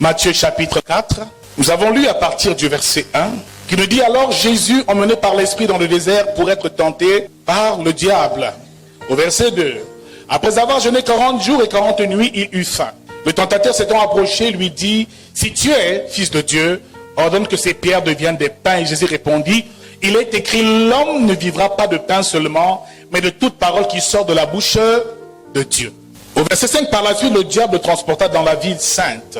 Matthieu chapitre 4. Nous avons lu à partir du verset 1, qui nous dit: alors Jésus, emmené par l'Esprit dans le désert pour être tenté par le diable. Au verset 2, après avoir jeûné 40 jours et 40 nuits, il eut faim. Le tentateur s'étant approché lui dit: si tu es fils de Dieu, ordonne que ces pierres deviennent des pains. Et Jésus répondit: il est écrit, l'homme ne vivra pas de pain seulement, mais de toute parole qui sort de la bouche de Dieu. Au verset 5, par la suite, le diable le transporta dans la ville sainte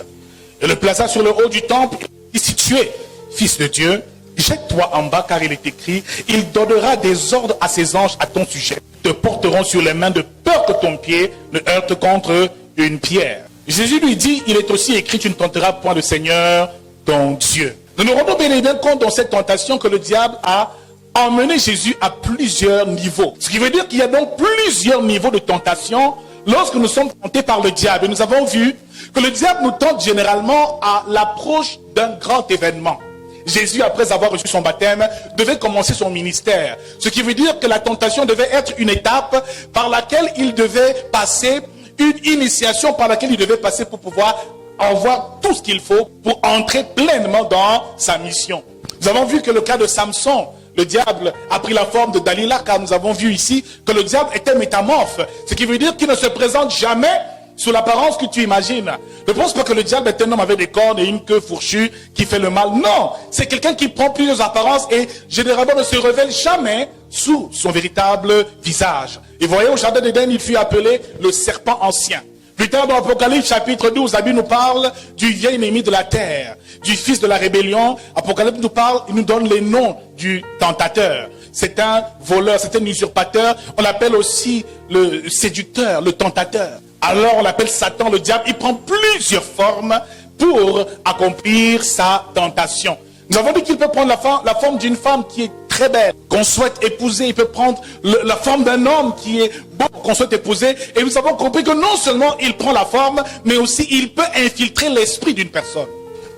et le plaça sur le haut du temple. Et si tu es fils de Dieu, jette-toi en bas, car il est écrit, il donnera des ordres à ses anges à ton sujet. Ils te porteront sur les mains de peur que ton pied ne heurte contre une pierre. Jésus lui dit, il est aussi écrit, tu ne tenteras point le Seigneur, ton Dieu. Nous nous rendons bien compte dans cette tentation que le diable a emmené Jésus à plusieurs niveaux. Ce qui veut dire qu'il y a donc plusieurs niveaux de tentation lorsque nous sommes tentés par le diable. Et nous avons vu que le diable nous tente généralement à l'approche d'un grand événement. Jésus, après avoir reçu son baptême, devait commencer son ministère. Ce qui veut dire que la tentation devait être une étape par laquelle il devait passer, une initiation par laquelle il devait passer pour pouvoir avoir tout ce qu'il faut pour entrer pleinement dans sa mission. Nous avons vu que le cas de Samson, le diable a pris la forme de Dalila, car nous avons vu ici que le diable était métamorphe. Ce qui veut dire qu'il ne se présente jamais sous l'apparence que tu imagines. Ne pense pas que le diable est un homme avec des cornes et une queue fourchue qui fait le mal. Non, c'est quelqu'un qui prend plusieurs apparences et généralement ne se révèle jamais sous son véritable visage. Et voyez, au jardin d'Éden, il fut appelé le serpent ancien. Plus tard dans Apocalypse chapitre 12, la Bible nous parle du vieil ennemi de la terre, du fils de la rébellion. Apocalypse nous parle, il nous donne les noms du tentateur. C'est un voleur, c'est un usurpateur. On l'appelle aussi le séducteur, le tentateur. Alors on l'appelle Satan, le diable. Il prend plusieurs formes pour accomplir sa tentation. Nous avons dit qu'il peut prendre la forme d'une femme qui est très belle, qu'on souhaite épouser. Il peut prendre la forme d'un homme qui est beau, qu'on souhaite épouser. Et nous avons compris que non seulement il prend la forme, mais aussi il peut infiltrer l'esprit d'une personne.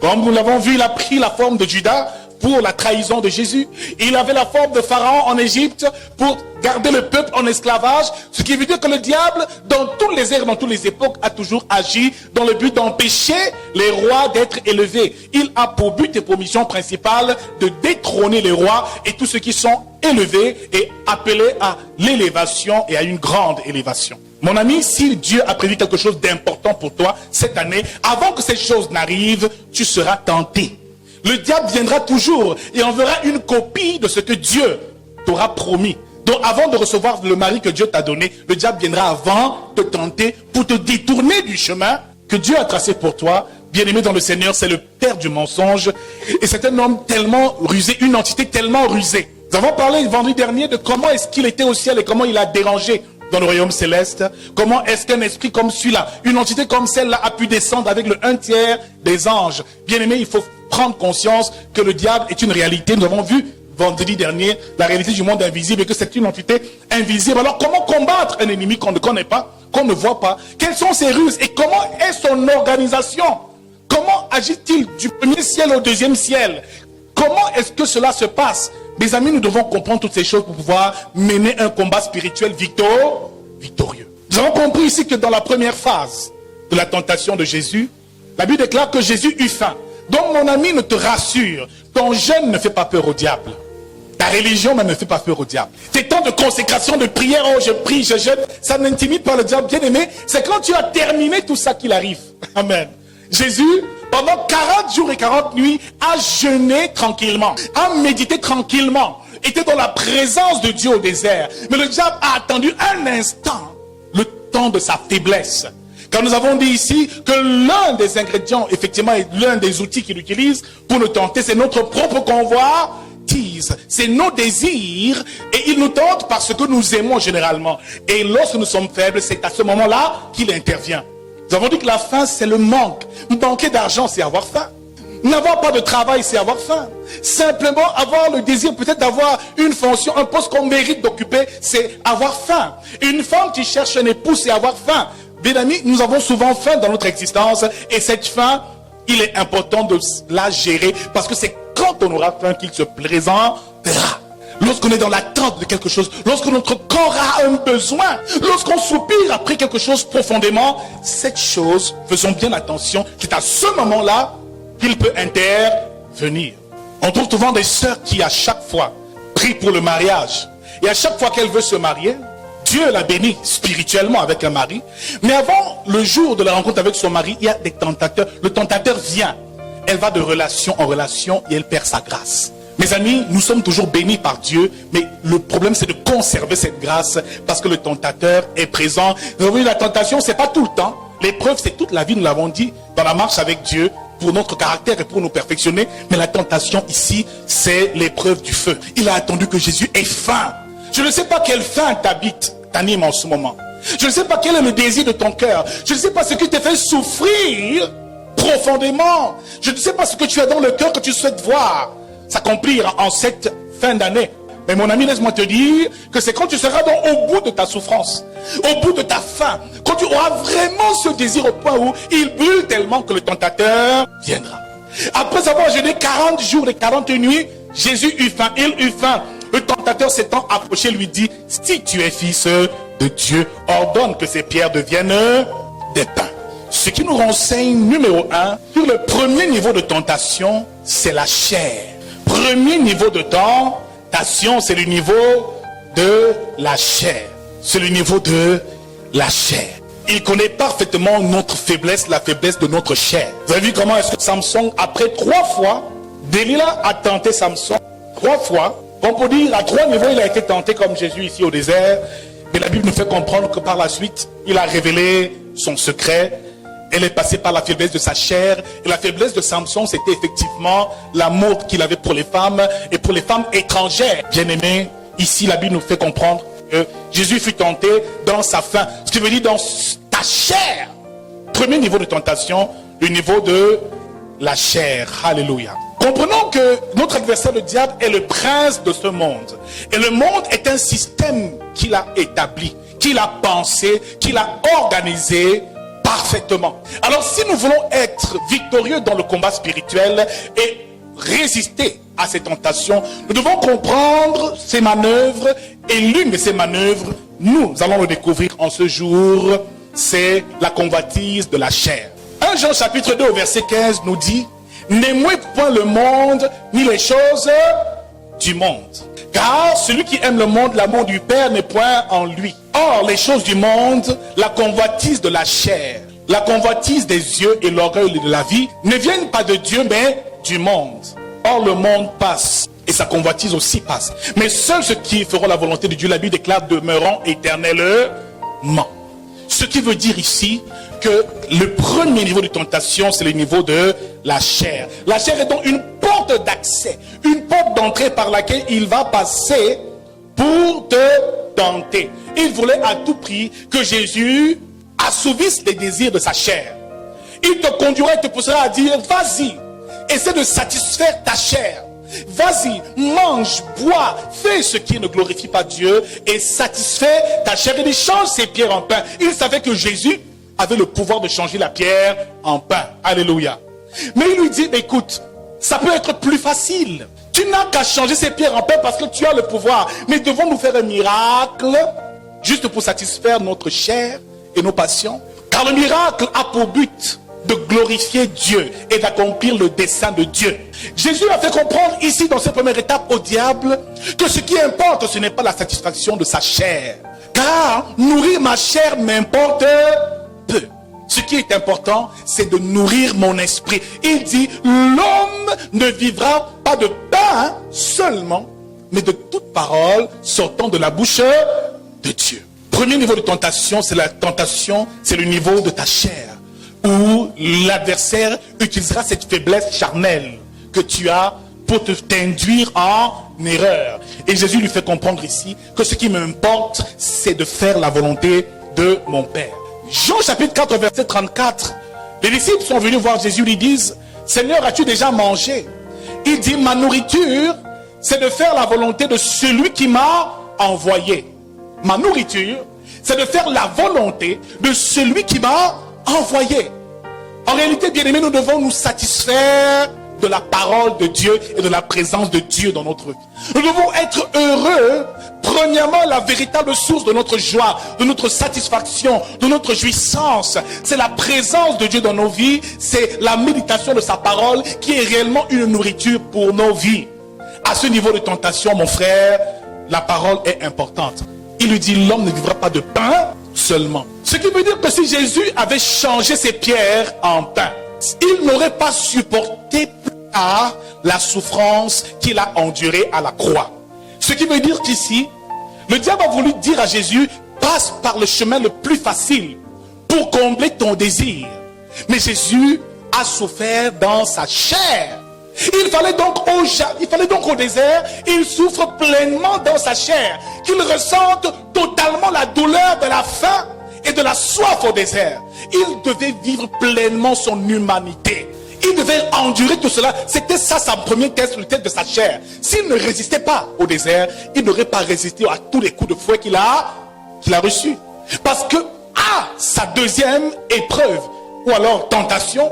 Comme nous l'avons vu, il a pris la forme de Judas pour la trahison de Jésus. Il avait la forme de Pharaon en Égypte pour garder le peuple en esclavage. Ce qui veut dire que le diable, dans toutes les ères, dans toutes les époques, a toujours agi dans le but d'empêcher les rois d'être élevés. Il a pour but et pour mission principale de détrôner les rois et tous ceux qui sont élevés et appelés à l'élévation et à une grande élévation. Mon ami, si Dieu a prévu quelque chose d'important pour toi cette année, avant que cette chose n'arrive, tu seras tenté. Le diable viendra toujours et enverra une copie de ce que Dieu t'aura promis. Donc avant de recevoir le mari que Dieu t'a donné, le diable viendra avant te tenter pour te détourner du chemin que Dieu a tracé pour toi. Bien-aimé dans le Seigneur, c'est le père du mensonge. Et c'est un homme tellement rusé, une entité tellement rusée. Nous avons parlé vendredi dernier de comment est-ce qu'il était au ciel et comment il a dérangé dans le royaume céleste. Comment est-ce qu'un esprit comme celui-là, une entité comme celle-là a pu descendre avec le 1/3 des anges. Bien-aimé, il faut prendre conscience que le diable est une réalité. Nous avons vu vendredi dernier la réalité du monde invisible et que c'est une entité invisible. Alors comment combattre un ennemi qu'on ne connaît pas, qu'on ne voit pas? Quelles sont ses ruses et comment est son organisation? Comment agit-il du premier ciel au deuxième ciel? Comment est-ce que cela se passe? Mes amis, nous devons comprendre toutes ces choses pour pouvoir mener un combat spirituel victorieux. Nous avons compris ici que dans la première phase de la tentation de Jésus, la Bible déclare que Jésus eut faim. Donc mon ami, ne te rassure, ton jeûne ne fait pas peur au diable. Ta religion même ne fait pas peur au diable. Tes temps de consécration, de prière, oh je prie, je jeûne, ça n'intimide pas le diable. Bien aimé, c'est quand tu as terminé tout ça qu'il arrive. Amen. Jésus, pendant 40 jours et 40 nuits, a jeûné tranquillement, a médité tranquillement, était dans la présence de Dieu au désert. Mais le diable a attendu un instant, le temps de sa faiblesse. Car nous avons dit ici que l'un des ingrédients, effectivement, et l'un des outils qu'il utilise pour nous tenter, c'est notre propre convoitise. C'est nos désirs et il nous tente parce que nous aimons généralement. Et lorsque nous sommes faibles, c'est à ce moment-là qu'il intervient. Nous avons dit que la faim, c'est le manque. Manquer d'argent, c'est avoir faim. N'avoir pas de travail, c'est avoir faim. Simplement avoir le désir peut-être d'avoir une fonction, un poste qu'on mérite d'occuper, c'est avoir faim. Une femme qui cherche un époux, c'est avoir faim. Bien amis, nous avons souvent faim dans notre existence et cette faim, il est important de la gérer parce que c'est quand on aura faim qu'il se présentera. lorsqu'on est dans l'attente de quelque chose, lorsque notre corps a un besoin, lorsqu'on soupire après quelque chose profondément, cette chose, faisons bien attention, c'est à ce moment-là qu'il peut intervenir. On trouve souvent des sœurs qui à chaque fois prient pour le mariage. Et à chaque fois qu'elle veut se marier, Dieu la bénit spirituellement avec un mari. Mais avant le jour de la rencontre avec son mari, il y a des tentateurs. Le tentateur vient. Elle va de relation en relation et elle perd sa grâce. Mes amis, nous sommes toujours bénis par Dieu, mais le problème c'est de conserver cette grâce parce que le tentateur est présent. Vous voyez, la tentation, c'est pas tout le temps. L'épreuve, c'est toute la vie, nous l'avons dit, dans la marche avec Dieu, pour notre caractère et pour nous perfectionner. Mais la tentation ici, c'est l'épreuve du feu. Il a attendu que Jésus ait faim. Je ne sais pas quelle faim t'anime en ce moment. Je ne sais pas quel est le désir de ton cœur. Je ne sais pas ce qui te fait souffrir profondément. Je ne sais pas ce que tu as dans le cœur que tu souhaites voir s'accomplir en cette fin d'année. Mais mon ami, laisse-moi te dire que c'est quand tu seras au bout de ta souffrance, au bout de ta faim, quand tu auras vraiment ce désir au point où il brûle tellement que le tentateur viendra. Après avoir jeûné 40 jours et 40 nuits, Jésus eut faim, il eut faim. Le tentateur s'étant approché lui dit, si tu es fils de Dieu, ordonne que ces pierres deviennent des pains. Ce qui nous renseigne, numéro 1, sur le premier niveau de tentation, c'est la chair. Premier niveau de tentation, c'est le niveau de la chair. C'est le niveau de la chair. Il connaît parfaitement notre faiblesse, la faiblesse de notre chair. Vous avez vu comment est-ce que Samson, après 3 fois, Delilah a tenté Samson 3 fois. On peut dire à 3 niveaux, il a été tenté comme Jésus ici au désert. Mais la Bible nous fait comprendre que par la suite, il a révélé son secret. Elle est passée par la faiblesse de sa chair. Et la faiblesse de Samson, c'était effectivement l'amour qu'il avait pour les femmes et pour les femmes étrangères. Bien-aimés, ici la Bible nous fait comprendre que Jésus fut tenté dans sa faim. Ce qui veut dire dans ta chair. Premier niveau de tentation, le niveau de la chair. Alléluia. Comprenons que notre adversaire, le diable, est le prince de ce monde. Et le monde est un système qu'il a établi, qu'il a pensé, qu'il a organisé parfaitement. Alors si nous voulons être victorieux dans le combat spirituel et résister à ces tentations, nous devons comprendre ces manœuvres. Et l'une de ces manœuvres, nous allons le découvrir en ce jour, c'est la convoitise de la chair. 1 Jean chapitre 2 au verset 15 nous dit, n'aimez point le monde, ni les choses du monde. Car celui qui aime le monde, l'amour du Père n'est point en lui. Or, les choses du monde, la convoitise de la chair, la convoitise des yeux et l'orgueil de la vie, ne viennent pas de Dieu, mais du monde. Or, le monde passe, et sa convoitise aussi passe. Mais seuls ceux qui feront la volonté de Dieu, la Bible déclare, demeureront éternellement. Ce qui veut dire ici que le premier niveau de tentation, c'est le niveau de la chair. La chair est donc une porte d'accès, une porte d'entrée par laquelle il va passer pour te tenter. Il voulait à tout prix que Jésus assouvisse les désirs de sa chair. Il te conduira et te poussera à dire, vas-y, essaie de satisfaire ta chair. Vas-y, mange, bois, fais ce qui ne glorifie pas Dieu et satisfait ta chair. Il change ses pierres en pain. Il savait que Jésus avait le pouvoir de changer la pierre en pain. Alléluia. Mais il lui dit, écoute, ça peut être plus facile. Tu n'as qu'à changer ces pierres en pain parce que tu as le pouvoir. Mais devons nous faire un miracle juste pour satisfaire notre chair et nos passions? Car le miracle a pour but de glorifier Dieu et d'accomplir le dessein de Dieu. Jésus a fait comprendre ici dans cette première étape au diable que ce qui importe, ce n'est pas la satisfaction de sa chair. Car nourrir ma chair m'importe peu. Ce qui est important, c'est de nourrir mon esprit. Il dit, l'homme ne vivra pas de pain seulement, mais de toute parole sortant de la bouche de Dieu. Premier niveau de tentation, c'est la tentation, c'est le niveau de ta chair, où l'adversaire utilisera cette faiblesse charnelle que tu as pour t'induire en erreur. Et Jésus lui fait comprendre ici que ce qui m'importe, c'est de faire la volonté de mon Père. Jean chapitre 4 verset 34, les disciples sont venus voir Jésus, lui disent, Seigneur, as-tu déjà mangé? Il dit, ma nourriture, c'est de faire la volonté de celui qui m'a envoyé. Ma nourriture, c'est de faire la volonté de celui qui m'a envoyé. En réalité, bien-aimés, nous devons nous satisfaire de la parole de Dieu et de la présence de Dieu dans notre vie. Nous devons être heureux. Premièrement, la véritable source de notre joie, de notre satisfaction, de notre jouissance, c'est la présence de Dieu dans nos vies, c'est la méditation de sa parole qui est réellement une nourriture pour nos vies. À ce niveau de tentation, mon frère, la parole est importante. Il lui dit, l'homme ne vivra pas de pain seulement. Ce qui veut dire que si Jésus avait changé ses pierres en pain, il n'aurait pas supporté plus tard la souffrance qu'il a endurée à la croix. Ce qui veut dire qu'ici, le diable a voulu dire à Jésus, passe par le chemin le plus facile pour combler ton désir. Mais Jésus a souffert dans sa chair. Il fallait donc au désert, il souffre pleinement dans sa chair, qu'il ressente totalement la douleur de la faim et de la soif au désert. Il devait vivre pleinement son humanité. Il devait endurer tout cela. C'était ça sa première test, le test de sa chair. S'il ne résistait pas au désert, il n'aurait pas résisté à tous les coups de fouet qu'il a reçus. Parce que à sa deuxième épreuve, ou alors tentation,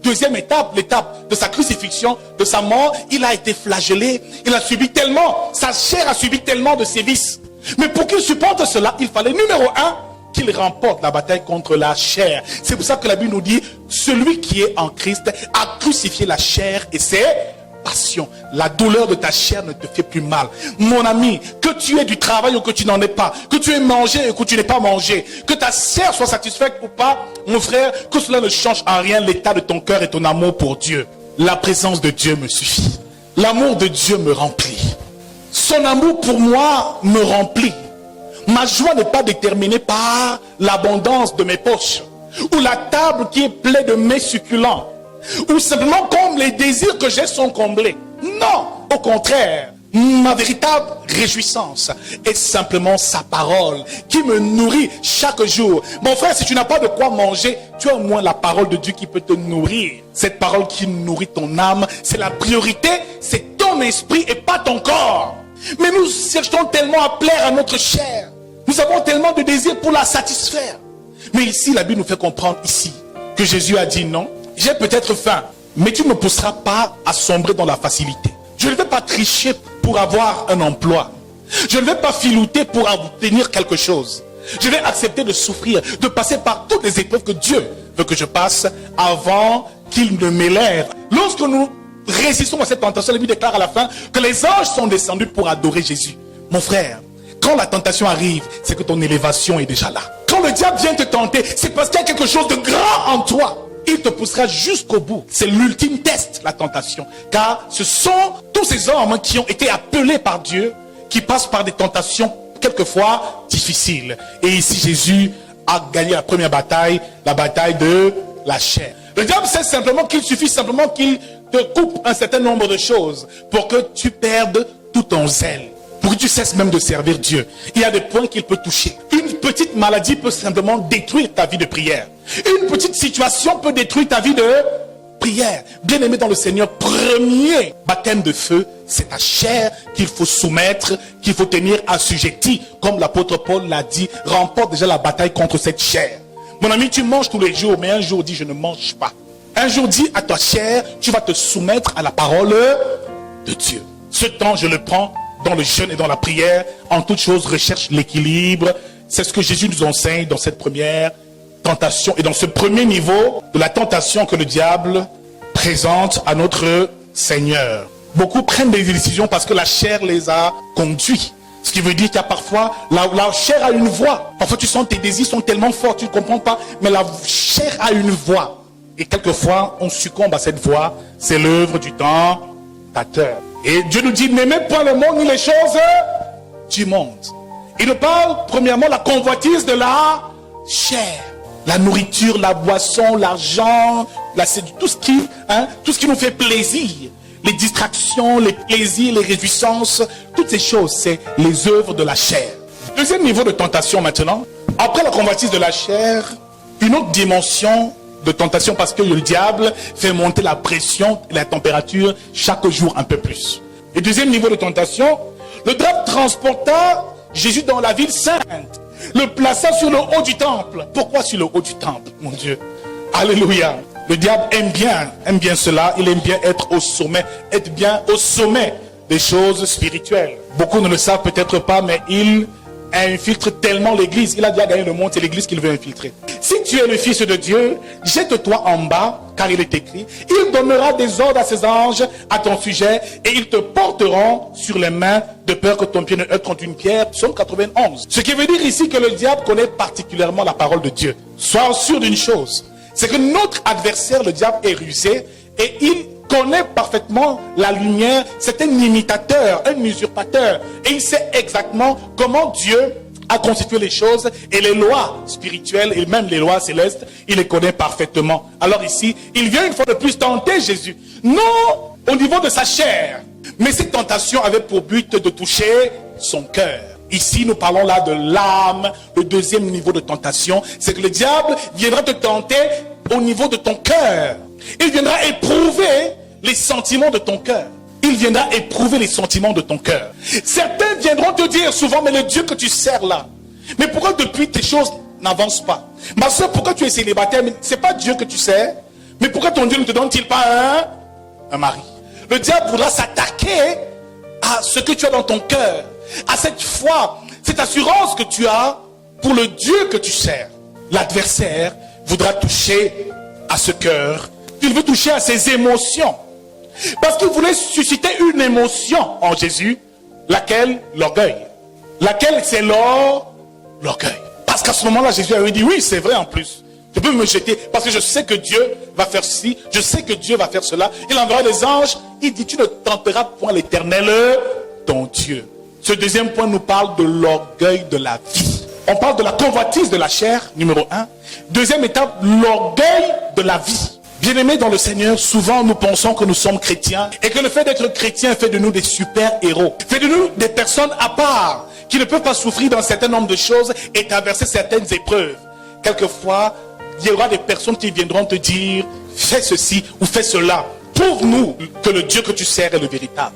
deuxième étape, l'étape de sa crucifixion, de sa mort, il a été flagellé. Il a subi tellement, sa chair a subi tellement de sévices. Mais pour qu'il supporte cela, il fallait numéro 1, qu'il remporte la bataille contre la chair. C'est pour ça que la Bible nous dit, celui qui est en Christ a crucifié la chair et ses passions. La douleur de ta chair ne te fait plus mal. Mon ami, que tu aies du travail ou que tu n'en aies pas, que tu aies mangé ou que tu n'aies pas mangé, que ta chair soit satisfaite ou pas, mon frère, que cela ne change en rien l'état de ton cœur et ton amour pour Dieu. La présence de Dieu me suffit. L'amour de Dieu me remplit. Son amour pour moi me remplit. Ma joie n'est pas déterminée par l'abondance de mes poches, ou la table qui est pleine de mets succulents, ou simplement comme les désirs que j'ai sont comblés. Non, au contraire, ma véritable réjouissance est simplement sa parole qui me nourrit chaque jour. Mon frère, si tu n'as pas de quoi manger, tu as au moins la parole de Dieu qui peut te nourrir. Cette parole qui nourrit ton âme, c'est la priorité, c'est ton esprit et pas ton corps. Mais nous cherchons tellement à plaire à notre chair. Nous avons tellement de désirs pour la satisfaire. Mais ici, la Bible nous fait comprendre ici que Jésus a dit non. J'ai peut-être faim, mais tu ne me pousseras pas à sombrer dans la facilité. Je ne vais pas tricher pour avoir un emploi. Je ne vais pas filouter pour obtenir quelque chose. Je vais accepter de souffrir, de passer par toutes les épreuves que Dieu veut que je passe avant qu'il ne m'élève. Lorsque nous résistons à cette tentation, la Bible déclare à la fin que les anges sont descendus pour adorer Jésus. Mon frère, quand la tentation arrive, c'est que ton élévation est déjà là. Quand le diable vient te tenter, c'est parce qu'il y a quelque chose de grand en toi. Il te poussera jusqu'au bout. C'est l'ultime test, la tentation. Car ce sont tous ces hommes qui ont été appelés par Dieu, qui passent par des tentations quelquefois difficiles. Et ici, Jésus a gagné la première bataille, la bataille de la chair. Le diable sait simplement qu'il suffit simplement qu'il te coupe un certain nombre de choses pour que tu perdes tout ton zèle. Pour que tu cesses même de servir Dieu. Il y a des points qu'il peut toucher. Une petite maladie peut simplement détruire ta vie de prière. Une petite situation peut détruire ta vie de prière. Bien aimé dans le Seigneur, premier baptême de feu, c'est ta chair qu'il faut soumettre, qu'il faut tenir assujetti. Comme l'apôtre Paul l'a dit, remporte déjà la bataille contre cette chair. Mon ami, tu manges tous les jours, mais un jour dis je ne mange pas. Un jour dis à ta chair, tu vas te soumettre à la parole de Dieu. Ce temps, je le prends dans le jeûne et dans la prière. En toute chose, recherche l'équilibre. C'est ce que Jésus nous enseigne dans cette première tentation et dans ce premier niveau de la tentation que le diable présente à notre Seigneur. Beaucoup prennent des décisions parce que la chair les a conduits. Ce qui veut dire qu'il y a parfois, la chair a une voix. Parfois tu sens tes désirs sont tellement forts, tu ne comprends pas, mais la chair a une voix. Et quelquefois, on succombe à cette voix. C'est l'œuvre du tentateur. Et Dieu nous dit, n'aimez pas le monde ni les choses du monde. Il nous parle, premièrement, la convoitise de la chair. La nourriture, la boisson, l'argent, tout ce qui nous fait plaisir. Les distractions, les plaisirs, les réjouissances, toutes ces choses, c'est les œuvres de la chair. Deuxième niveau de tentation maintenant. Après la convoitise de la chair, une autre dimension de tentation parce que le diable fait monter la pression et la température chaque jour un peu plus. Et deuxième niveau de tentation, le diable transporta Jésus dans la ville sainte, le plaça sur le haut du temple. Pourquoi sur le haut du temple, mon Dieu? Alléluia. Le diable aime bien cela. Il aime bien être bien au sommet des choses spirituelles. Beaucoup ne le savent peut-être pas, mais il infiltre tellement l'église. Il a déjà gagné le monde, c'est l'église qu'il veut infiltrer. Si tu es le fils de Dieu, jette-toi en bas, car il est écrit, il donnera des ordres à ses anges à ton sujet, et ils te porteront sur les mains, de peur que ton pied ne heurte contre une pierre. Psaume 91. Ce qui veut dire ici que le diable connaît particulièrement la parole de Dieu. Sois sûr d'une chose, c'est que notre adversaire, le diable, est rusé, et il connaît parfaitement la lumière. C'est un imitateur, un usurpateur, et il sait exactement comment Dieu a constitué les choses, et les lois spirituelles et même les lois célestes, il les connaît parfaitement. Alors ici, il vient une fois de plus tenter Jésus, non au niveau de sa chair, mais cette tentation avait pour but de toucher son cœur. Ici, nous parlons là de l'âme. Le deuxième niveau de tentation, c'est que le diable viendra te tenter au niveau de ton cœur. Il viendra éprouver les sentiments de ton cœur. Il viendra éprouver les sentiments de ton cœur. Certains viendront te dire souvent, mais le Dieu que tu sers là, mais pourquoi depuis tes choses n'avancent pas? Ma soeur, pourquoi tu es célibataire? C'est pas Dieu que tu sers, mais pourquoi ton Dieu ne te donne-t-il pas un mari? Le diable voudra s'attaquer à ce que tu as dans ton cœur, à cette foi, cette assurance que tu as pour le Dieu que tu sers. L'adversaire voudra toucher à ce cœur. Il veut toucher à ses émotions. Parce qu'il voulait susciter une émotion en Jésus, laquelle? L'orgueil. Laquelle? C'est l'orgueil. Parce qu'à ce moment-là, Jésus avait dit, oui, c'est vrai en plus. Je peux me jeter parce que je sais que Dieu va faire ci, je sais que Dieu va faire cela. Il enverra des anges. Il dit, tu ne tenteras point l'Éternel, ton Dieu. Ce deuxième point nous parle de l'orgueil de la vie. On parle de la convoitise de la chair, numéro 1. Deuxième étape, l'orgueil de la vie. Bien-aimés dans le Seigneur, souvent nous pensons que nous sommes chrétiens et que le fait d'être chrétien fait de nous des super-héros, fait de nous des personnes à part qui ne peuvent pas souffrir d'un certain nombre de choses et traverser certaines épreuves. Quelquefois, il y aura des personnes qui viendront te dire, fais ceci ou fais cela. Prouve-nous que le Dieu que tu sers est le véritable.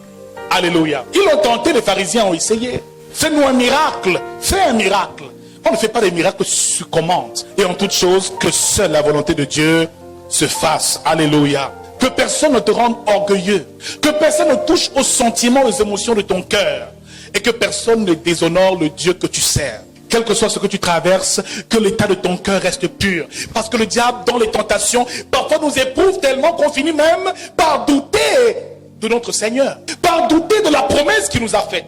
Alléluia. Ils l'ont tenté, les pharisiens ont essayé. Fais-nous un miracle, fais un miracle. On ne fait pas des miracles sur commande. Et en toute chose, que seule la volonté de Dieu se fasse. Alléluia. Que personne ne te rende orgueilleux. Que personne ne touche aux sentiments, aux émotions de ton cœur. Et que personne ne déshonore le Dieu que tu sers. Quel que soit ce que tu traverses, que l'état de ton cœur reste pur. Parce que le diable, dans les tentations, parfois nous éprouve tellement qu'on finit même par douter de notre Seigneur. Par douter de la promesse qu'il nous a faite.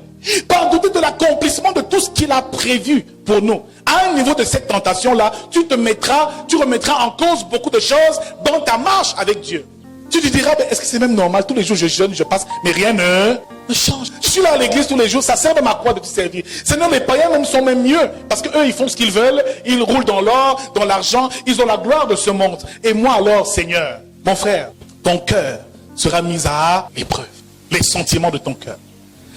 Par douter de l'accomplissement de tout ce qu'il a prévu pour nous. À un niveau de cette tentation-là, tu remettras en cause beaucoup de choses dans ta marche avec Dieu. Tu te diras, est-ce que c'est même normal? Tous les jours je jeûne, je passe, mais rien ne change. Je suis là à l'église tous les jours, ça sert de ma croix de te servir. Seigneur, les païens même sont même mieux, parce qu'eux ils font ce qu'ils veulent, ils roulent dans l'or, dans l'argent, ils ont la gloire de ce monde. Et moi alors, Seigneur, mon frère, ton cœur sera mis à l'épreuve. Les sentiments de ton cœur.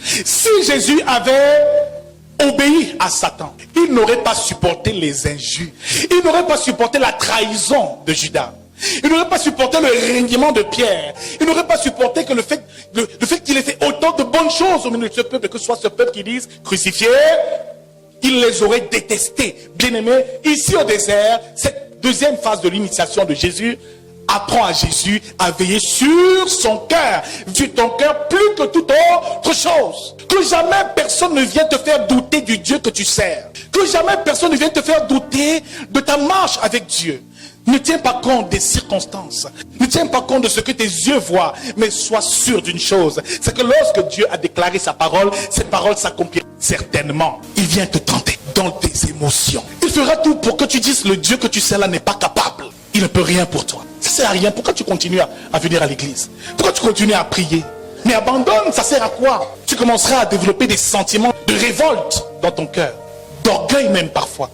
Si Jésus avait obéi à Satan, il n'aurait pas supporté les injures. Il n'aurait pas supporté la trahison de Judas. Il n'aurait pas supporté le reniement de Pierre. Il n'aurait pas supporté que le fait qu'il ait fait autant de bonnes choses au milieu de ce peuple, que ce soit ce peuple qui dise crucifié, il les aurait détestés. Bien-aimés, ici au désert, cette deuxième phase de l'initiation de Jésus apprend à Jésus à veiller sur son cœur, sur ton cœur plus que toute autre chose. Que jamais personne ne vienne te faire douter du Dieu que tu sers. Que jamais personne ne vienne te faire douter de ta marche avec Dieu. Ne tiens pas compte des circonstances. Ne tiens pas compte de ce que tes yeux voient. Mais sois sûr d'une chose. C'est que lorsque Dieu a déclaré sa parole, cette parole s'accomplira certainement. Il vient te tenter dans tes émotions. Il fera tout pour que tu dises le Dieu que tu sais là n'est pas capable. Il ne peut rien pour toi. Ça sert à rien. Pourquoi tu continues à venir à l'église? Pourquoi tu continues à prier? Mais abandonne, ça sert à quoi? Tu commenceras à développer des sentiments de révolte dans ton cœur. D'orgueil même parfois.